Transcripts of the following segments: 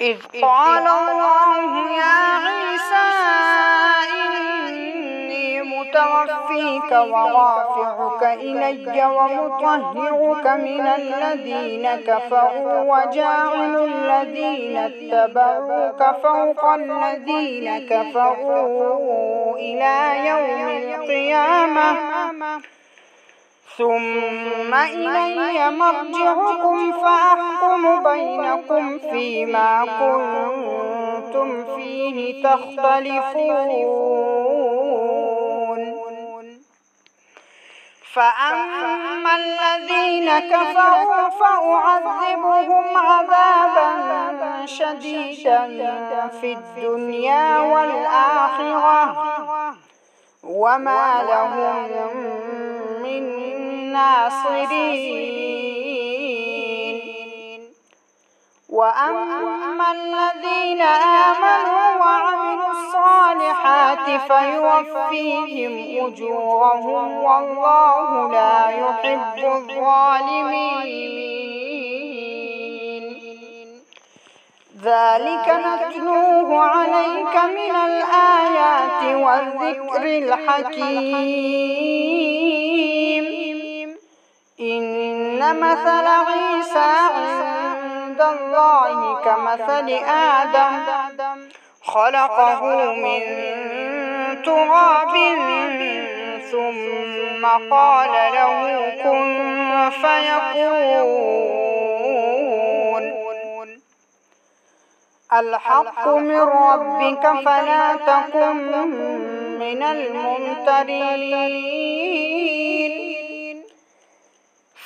إذ قال الله يا عيسى إني متوفيك ورافعك إلي ومطهرك من الذين كفروا وجاعل الذين اتبعوك فوق الذين كفروا إلى يوم القيامة ثم إلي مرجعكم فأحكم بينكم فيما كنتم فيه تختلفون. فأما الذين كفروا فأعذبهم عذابا شديدا في الدنيا والآخرة وما لهم من ناصرين. وأما الذين آمنوا وعملوا الصالحات فيوفيهم أجورهم والله لا يحب الظالمين. ذلك نتلوه عليك من الآيات والذكر الحكيم. إن مثل عيسى عند الله كمثل آدم خلقه من تراب ثم قال له كن فيكون. الحق من ربك فلا تكن من الممترين.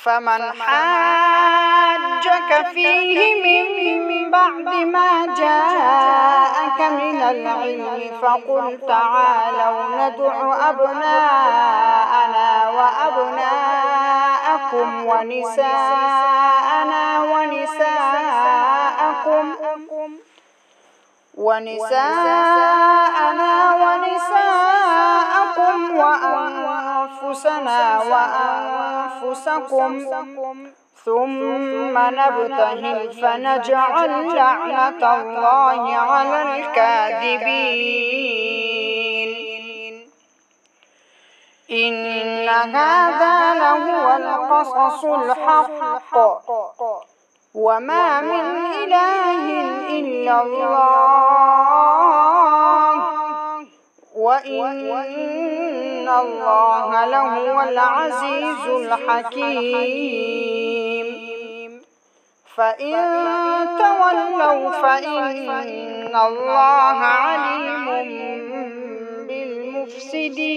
فمن حاجك فيه من بعد ما جاءك من العلم فقل تعالوا ندع أبناءنا وأبناءكم ونساءنا ونساءكم وأنفسنا وأنفسكم ثم نبتهل فنجعل لعنة الله على الكاذبين. إن هذا لهو القصص الحق وما من إله إلا الله وإن الله لهو العزيز الحكيم. فإن تولوا فإن الله عليم بالمفسدين.